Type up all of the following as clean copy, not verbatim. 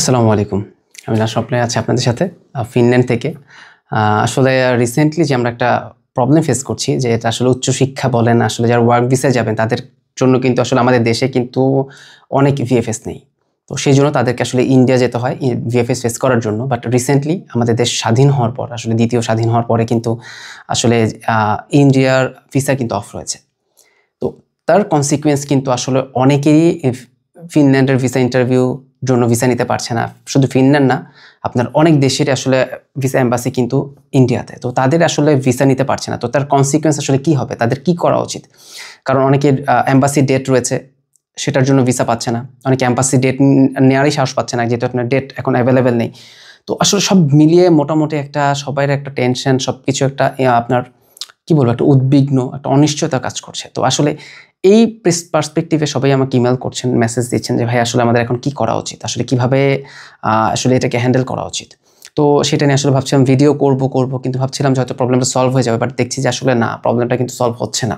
আসসালামু আলাইকুম। আমি স্বপ্নে আছি আপনাদের সাথে ফিনল্যান্ড থেকে। আসলে রিসেন্টলি যে আমরা একটা প্রবলেম ফেস করছি যে এটা আসলে উচ্চশিক্ষা বলেন, আসলে যারা ওয়ার্ক ভিসায় যাবেন তাদের জন্য কিন্তু আসলে আমাদের দেশে কিন্তু অনেক ভিএফএস নেই। তো সেইজন্য তাদেরকে আসলে ইন্ডিয়া যেতে হয় ভিএফএস ফেস করার জন্য। বাট রিসেন্টলি আমাদের দেশ স্বাধীন হওয়ার পর, আসলে দ্বিতীয় স্বাধীন হওয়ার পরে কিন্তু আসলে ইন্ডিয়ার ভিসা কিন্তু অফ রয়েছে। তো তার কনসিকুয়েন্স কিন্তু আসলে অনেকেরই ফিনল্যান্ডের ভিসা ইন্টারভিউ জন্য ভিসা নিতে পারছে না। শুধু ফিনল্যান্ড না, আপনার অনেক দেশের আসলে ভিসা এম্বাসি কিন্তু ইন্ডিয়াতে, তো তাদের আসলে ভিসা নিতে পারছে না। তো তার কনসিকুয়েন্স আসলে কি হবে, তাদের কি করা উচিত? কারণ অনেকের এম্বাসি ডেট রয়েছে, সেটার জন্য ভিসা পাচ্ছে না। অনেকে এম্বাসি ডেট নেওয়ারই সাহস পাচ্ছে না, যেহেতু আপনার ডেট এখন অ্যাভেলেবেল নেই। তো আসলে সব মিলিয়ে মোটামুটি একটা সবাইয়ের একটা টেনশন, সব কিছু একটা আপনার কি বলবো, একটা উদ্বিগ্ন, একটা অনিশ্চয়তা কাজ করছে। তো আসলে এই পার্সপেক্টিভে সবাই আমাকে ইমেল করছেন, মেসেজ দিচ্ছেন যে ভাই আসলে আমাদের এখন কি করা উচিত, আসলে কিভাবে আসলে এটাকে হ্যান্ডেল করা উচিত। তো সেটা নিয়ে আসলে ভাবছিলাম ভিডিও করব, কিন্তু ভাবছিলাম যে হয়তো প্রবলেমটা সলভ হয়ে যাবে, বাট দেখছি যে আসলে না, প্রবলেমটা কিন্তু সলভ হচ্ছে না।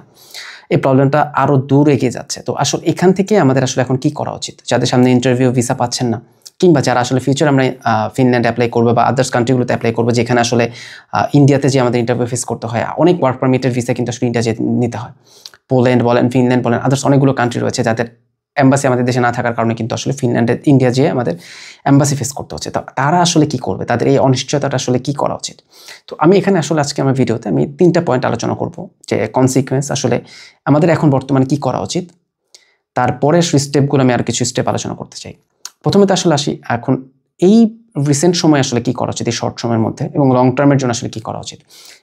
এই প্রবলেমটা আরও দূর এগিয়ে যাচ্ছে। তো আসলে এখান থেকে আমাদের আসলে এখন কি করা উচিত, যাদের সামনে ইন্টারভিউ ভিসা পাচ্ছেন না, কিংবা যারা আসলে ফিউচার আমরা ফিনল্যান্ড অ্যাপ্লাই করবো বা আদার্স কান্ট্রিগুলোতে অ্যাপ্লাই করবো, যেখানে আসলে ইন্ডিয়াতে যে আমাদের ইন্টারভিউ ফেস করতে হয়, অনেক ওয়ার্ক পারমিটের ভিসা কিন্তু আসলে ইন্ডিয়া নিতে হয়। পোল্যান্ড বলেন, ফিনল্যান্ড বলেন, আদার্স অনেকগুলো কান্ট্রি রয়েছে যাদের এম্বাসি আমাদের দেশে না থাকার কারণে কিন্তু আসলে ইন্ডিয়া যেয়ে আমাদের এম্বাসি ফেস করতে হচ্ছে। তো তারা আসলে কি করবে, তাদের এই অনিশ্চয়তাটা আসলে কি করা উচিত? তো আমি এখানে আসলে আজকে আমার ভিডিওতে আমি 3টা পয়েন্ট আলোচনা করব, যে কনসিকুয়েন্স আসলে আমাদের এখন বর্তমানে কি করা উচিত। তারপরে স্টেপগুলো আমি আর কিছু স্টেপ আলোচনা করতে চাই। প্রথমে তো আসলে আসি এখন এই রিসেন্ট সময় আসলে কি করা উচিত, এই শর্ট সময়ের মধ্যে এবং লং টার্মের জন্য আসলে কি করা উচিত।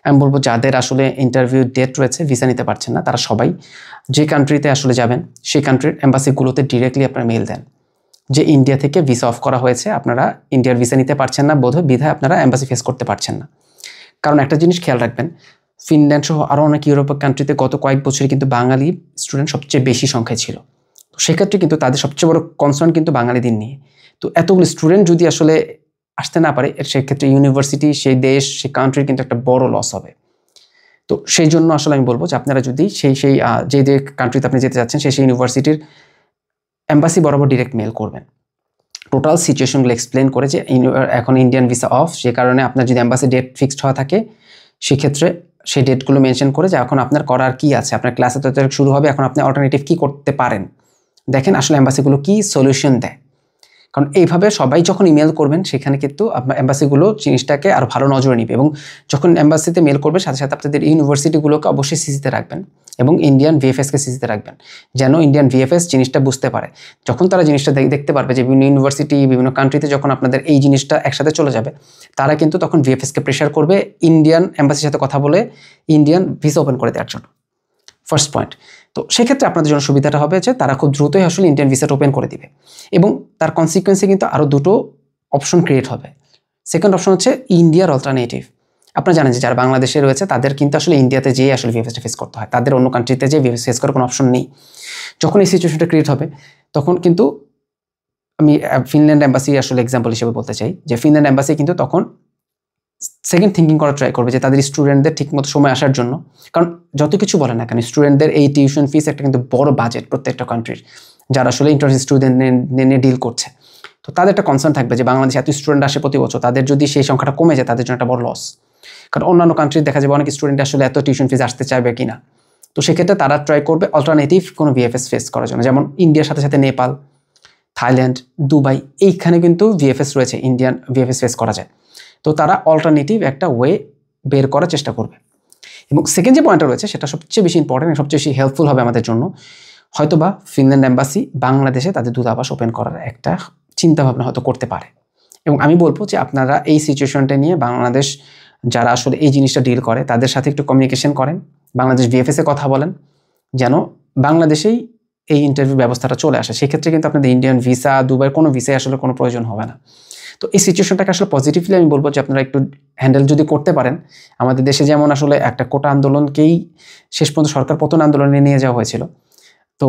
আমি বলবো যাদের আসলে ইন্টারভিউ ডেট রয়েছে, ভিসা নিতে পারছেন না, তারা সবাই যে কান্ট্রিতে আসলে যাবেন সেই কান্ট্রির এম্বাসিগুলোতে ডিরেক্টলি আপনারা মেল দেন যে ইন্ডিয়া থেকে ভিসা অফ করা হয়েছে, আপনারা ইন্ডিয়ার ভিসা নিতে পারছেন না, বোধহয় বিধায় আপনারা এম্বাসি ফেস করতে পারছেন না। কারণ একটা জিনিস খেয়াল রাখবেন, ফিনল্যান্ড সহ আরও অনেক ইউরোপীয় কান্ট্রিতে গত কয়েক বছরে কিন্তু বাঙালি স্টুডেন্ট সবচেয়ে বেশি সংখ্যায় ছিল। তো সেক্ষেত্রে কিন্তু তাদের সবচেয়ে বড় কনসার্ন কিন্তু বাঙালিদের নিয়ে। তো এতগুলো স্টুডেন্ট যদি আসলে আসতে না পারে, সেক্ষেত্রে ইউনিভার্সিটি, সেই দেশ, সেই কান্ট্রির কিন্তু একটা বড় লস হবে। তো সেই জন্য আসলে আমি বলবো যে আপনারা যদি যে কান্ট্রিতে আপনি যেতে যাচ্ছেন সেই ইউনিভার্সিটির এম্বাসি বরাবর ডিরেক্ট মেল করবেন, টোটাল সিচুয়েশনগুলো এক্সপ্লেন করে যে এখন ইন্ডিয়ান ভিসা অফ, সে কারণে আপনার যদি এম্বাসি ডেট ফিক্সড হওয়া থাকে সেক্ষেত্রে সেই ডেটগুলো মেনশন করে যে এখন আপনার করার কি আছে, আপনার ক্লাসে তো শুরু হবে, এখন আপনি অল্টারনেটিভ কি করতে পারেন, দেখেন আসলে এম্বাসিগুলো কি সলিউশন দেয়। কারণ এইভাবে সবাই যখন ইমেল করবেন সেখানে কিন্তু আপনার এম্বাসিগুলো জিনিসটাকে আরও ভালো নজরে নিবে, এবং যখন এম্বাসিতে মেল করবে সাথে সাথে আপনাদের ইউনিভার্সিটিগুলোকে অবশ্যই সিসিতে রাখবেন এবং ইন্ডিয়ান ভিএফএসকে সিসিতে রাখবেন, যেন ইন্ডিয়ান ভিএফএস জিনিসটা বুঝতে পারে। যখন তারা জিনিসটা দেখতে পারবে যে বিভিন্ন ইউনিভার্সিটি, বিভিন্ন কান্ট্রিতে যখন আপনাদের এই জিনিসটা একসাথে চলে যাবে, তারা কিন্তু তখন ভিএফএসকে প্রেশার করবে ইন্ডিয়ান এম্বাসির সাথে কথা বলে ইন্ডিয়ান ভিসা ওপেন করে দেওয়ার জন্য। First point. তো সেক্ষেত্রে আপনাদের জন্য সুবিধাটা হবে যে তারা খুব দ্রুতই আসলে ইন্ডিয়ান ভিসাটা ওপেন করে দিবে, এবং তার কনসিকুয়েন্সে কিন্তু আরও দুটো অপশন ক্রিয়েট হবে। সেকেন্ড অপশন হচ্ছে ইন্ডিয়ার অল্টারনেটিভ। আপনারা জানেন যে যারা বাংলাদেশে রয়েছে তাদের কিন্তু আসলে ইন্ডিয়াতে যেয়ে আসলে ভিএফএসটা ফেস করতে হয়, তাদের অন্য কান্ট্রিতে যে ভিএফএস ফেস করার কোনো অপশন নেই। যখন এই সিচুয়েশনটা ক্রিয়েট হবে তখন কিন্তু আমি ফিনল্যান্ড এম্বাসি আসলে এক্সাম্পল হিসেবে বলতে চাই যে ফিনল্যান্ড এম্বাসি কিন্তু তখন সেকেন্ড থিঙ্কিং করা ট্রাই করবে যে তাদের স্টুডেন্টদের ঠিকমতো সময় আসার জন্য। কারণ যত কিছু বলে না কেন, স্টুডেন্টদের এই টিউশন ফিস একটা কিন্তু বড় বাজেট প্রত্যেকটা কান্ট্রির, যারা আসলে ইন্টারন্যাশনাল স্টুডেন্ট নিয়ে ডিল করছে। তো তাদের একটা কনসার্ন থাকবে যে বাংলাদেশে এত স্টুডেন্ট আসে প্রতি বছর, তাদের যদি সেই সংখ্যাটা কমে যায় তাদের জন্য একটা বড় লস। কারণ অন্যান্য কান্ট্রি দেখা যাবে অনেক স্টুডেন্ট আসলে এত টিউশন ফিস আসতে চাইবে কিনা। তো সেক্ষেত্রে তারা ট্রাই করবে অল্টারনেটিভ কোনো ভিএফএস ফেস করার জন্য, যেমন ইন্ডিয়ার সাথে সাথে নেপাল, থাইল্যান্ড, দুবাই, এইখানে কিন্তু ভিএফএস রয়েছে, ইন্ডিয়ান ভিএফএস ফেস করা যায়। তো তারা অল্টারনেটিভ একটা ওয়ে বের করার চেষ্টা করবে। এবং সেকেন্ড যে পয়েন্টটা রয়েছে সেটা সবচেয়ে বেশি ইম্পর্টেন্ট, সবচেয়ে বেশি হেল্পফুল হবে আমাদের জন্য। হয়তোবা ফিনল্যান্ড এম্বাসি বাংলাদেশে তাদের দূতাবাস ওপেন করার একটা চিন্তাভাবনা হয়তো করতে পারে। এবং আমি বলবো যে আপনারা এই সিচুয়েশনটা নিয়ে বাংলাদেশ যারা আসলে এই জিনিসটা ডিল করে তাদের সাথে একটু কমিউনিকেশন করেন, বাংলাদেশ ভিএফএসে কথা বলেন, যেন বাংলাদেশেই এই ইন্টারভিউ ব্যবস্থাটা চলে আসে। সেক্ষেত্রে কিন্তু আপনাদের ইন্ডিয়ান ভিসা, দুবাইয়ের কোনো ভিসায় আসলে কোনো প্রয়োজন হবে না। তো এই সিচুয়েশনটাকে আসলে পজিটিভলি আমি বলবো যে আপনারা একটু হ্যান্ডেল যদি করতে পারেন। আমাদের দেশে যেমন আসলে একটা কোটা আন্দোলনকেই শেষ পর্যন্ত সরকার পতন আন্দোলনে নিয়ে যাওয়া হয়েছিল, তো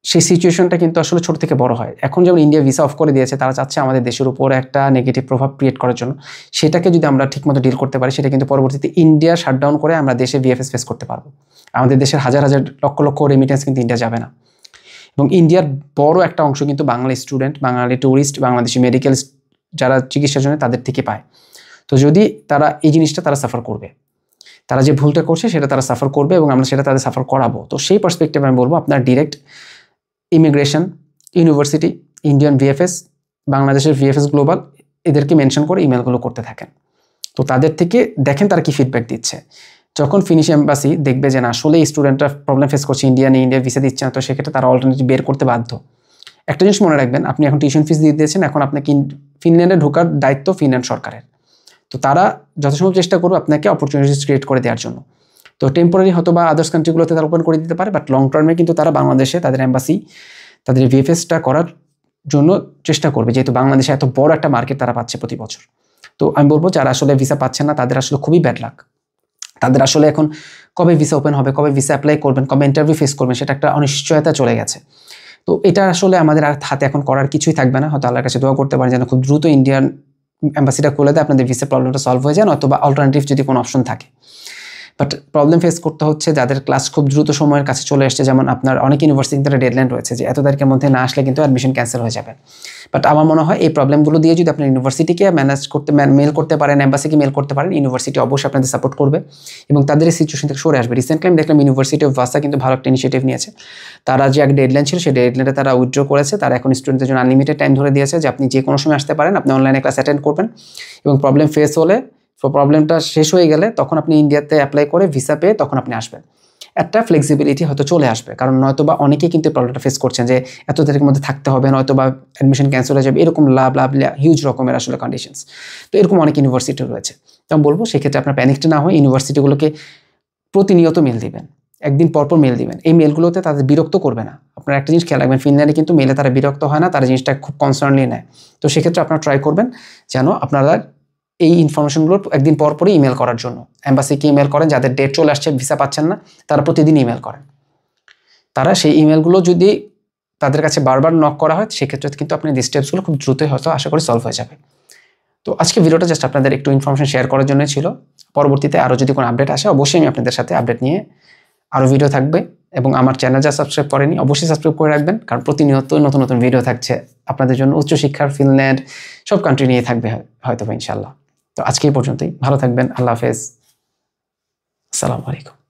সেই সিচুয়েশনটা কিন্তু আসলে ছোট থেকে বড় হয়। এখন যেমন ইন্ডিয়া ভিসা অফ করে দিয়েছে, তারা চাচ্ছে আমাদের দেশের উপর একটা নেগেটিভ প্রভাব ক্রিয়েট করার জন্য। সেটাকে যদি আমরা ঠিকমতো ডিল করতে পারি, সেটা কিন্তু পরবর্তীতে ইন্ডিয়া শাটডাউন করে আমরা দেশে ভিএফএস ফেস করতে পারবো। আমাদের দেশের হাজার হাজার লক্ষ লক্ষ রেমিটেন্স কিন্তু ইন্ডিয়া যাবে না। এবং ইন্ডিয়ার বড় একটা অংশ কিন্তু বাঙালি স্টুডেন্ট, বাঙালি ট্যুরিস্ট, বাংলাদেশি মেডিকেল যারা চিকিৎসার জন্য তাদের থেকে পায়। তো যদি তারা এই জিনিসটা তারা সাফার করবে, তারা যে ভুলটা করছে সেটা তারা সাফার করবে এবং আমরা সেটা তাদের সাফার করাবো। তো সেই পার্সপেক্টিভে আমি বলবো আপনার direct immigration, university, Indian VFS, বাংলাদেশের ভিএফএস গ্লোবাল এদেরকে মেনশন করে ইমেলগুলো করতে থাকেন। তো তাদের থেকে দেখেন তারা কি ফিডব্যাক দিচ্ছে। যখন ফিনিশ এম্বাসি দেখবে যে না আসলে এই স্টুডেন্টরা প্রবলেম ফেস করছে, ইন্ডিয়ার ভিসা দিচ্ছে না, তো সেক্ষেত্রে তারা অল্টারনেটিভ বের করতে বাধ্য। একটা জিনিস মনে রাখবেন, আপনি এখন টিউশন ফিস দিয়ে দিয়েছেন, এখন আপনাকে ফিনল্যান্ডে ঢোকার দায়িত্ব ফিনল্যান্ড সরকারের। তো তারা যথাসম্ভব চেষ্টা করবে আপনাকে অপরচুনিটিস ক্রিয়েট করে দেওয়ার জন্য। তো টেম্পোরারি হয়তো বা আদার্স কান্ট্রিগুলোতে তারা ওপেন করে দিতে পারে, বাট লং টার্মে কিন্তু তারা বাংলাদেশে তাদের এম্বাসি, তাদের ভিএফএসটা করার জন্য চেষ্টা করবে, যেহেতু বাংলাদেশে এত বড় একটা মার্কেট তারা পাচ্ছে প্রতি বছর। তো আমি বলবো যারা আসলে ভিসা পাচ্ছেন না তাদের আসলে খুবই ব্যাড লাক। তাদের আসলে এখন কবে ভিসা ওপেন হবে, কবে ভিসা অ্যাপ্লাই করবেন, কবে ইন্টারভিউ ফেস করবেন, সেটা একটা অনিশ্চয়তা চলে গেছে। তো এটা আসলে আমাদের হাতে এখন করার কিছুই থাকবে না। হয়তো আল্লাহর কাছে দোয়া করতে পারেন যেন খুব দ্রুত ইন্ডিয়ান এম্বাসিটা খুলে দেয়, আপনাদের ভিসা প্রবলেমটা সলভ হয়ে যায়, অথবা অল্টারনেটিভ যদি কোনো অপশন থাকে। বাট প্রবলেম ফেস করতে হচ্ছে যাদের ক্লাস খুব দ্রুত সময়ের কাছে চলে আসছে, যেমন আপনার অনেক ইউনিভার্সিটিতে একটা ডেডলাইন রয়েছে যে এত তারিখের মধ্যে না আসলে কিন্তু অ্যাডমিশন ক্যান্সেল হয়ে যাবে। বাট আমার মনে হয় এই প্রবলেমগুলো দিয়ে যদি আপনি ইউনিভার্সিটিকে ম্যানেজ করতে মেল করতে পারেন, এম্বাসিকে মেল করতে পারেন, ইউনিভার্সিটি অবশ্যই আপনাদের সাপোর্ট করবে এবং তাদের এই সিচুয়েশন থেকে সরে আসবে। রিসেন্টলি আমি দেখলাম ইউনিভার্সিটি অফ ভাসা কিন্তু ভালো একটা ইনিশিয়েটিভ নিয়েছে। তারা যে এক ডেডলাইন ছিল সেই ডেডলাইনটা তারা উইথড্র করেছে। তারা এখন স্টুডেন্টদের জন্য আনলিমিটেড টাইম ধরে দিয়েছে যে আপনি যে কোনো সময় আসতে পারেন, আপনি অনলাইনে ক্লাস অ্যাটেন্ড করবেন এবং প্রবলেম ফেস হলে, প্রবলেমটা শেষ হয়ে গেলে তখন আপনি ইন্ডিয়াতে অ্যাপ্লাই করে ভিসা পেয়ে তখন আপনি আসবেন। একটা ফ্লেক্সিবিলিটি হয়তো চলে আসবে, কারণ নয়তোবা অনেকেই কিন্তু প্রবলেমটা ফেস করছেন যে এত তারিখের মধ্যে থাকতে হবে, নয়তোবা অ্যাডমিশন ক্যান্সেল হয়ে যাবে, এরকম লাভ হিউজ রকমের আসলে কন্ডিশনস। তো এরকম অনেক ইউনিভার্সিটি রয়েছে। তো আমি বলবো সেক্ষেত্রে আপনার প্যানিকটা না হয় ইউনিভার্সিটিগুলোকে প্রতিনিয়ত মেল দিবেন, একদিন পরপর মেল দিবেন। এই মেলগুলোতে তাদের বিরক্ত করবে না। আপনারা একটা জিনিস খেয়াল রাখবেন, ফিনল্যান্ডে কিন্তু মেলে তারা বিরক্ত হয় না, তারা জিনিসটা খুব কনসার্নলি নেয়। তো সেক্ষেত্রে আপনারা ট্রাই করবেন যেন আপনারা এই ইনফরমেশনগুলো একদিন পরপরই ইমেল করার জন্য এম্বাসিকে ইমেল করেন। যাদের ডেট চলে আসছে, ভিসা পাচ্ছেন না, তারা প্রতিদিন ইমেল করেন। তারা সেই ইমেলগুলো যদি তাদের কাছে বারবার নক করা হয়, সেক্ষেত্রে কিন্তু আপনার এই স্টেপসগুলো খুব দ্রুতই হয়তো আশা করি সলভ হয়ে যাবে। তো আজকে ভিডিওটা জাস্ট আপনাদের একটু ইনফরমেশন শেয়ার করার জন্য ছিল। পরবর্তীতে আরও যদি কোনো আপডেট আসে অবশ্যই আমি আপনাদের সাথে আপডেট নিয়ে আরও ভিডিও থাকবে, এবং আমার চ্যানেল যা সাবস্ক্রাইব করেনি অবশ্যই সাবস্ক্রাইব করে রাখবেন, কারণ প্রতিনিয়ত নতুন নতুন ভিডিও থাকছে আপনাদের জন্য। উচ্চশিক্ষার, ফিনল্যান্ড সব কান্ট্রি নিয়ে থাকবে হয়তো ইনশাল্লাহ। তো আজকে এই পর্যন্তই, ভালো থাকবেন, আল্লাহ হাফেজ, আসসালামু আলাইকুম।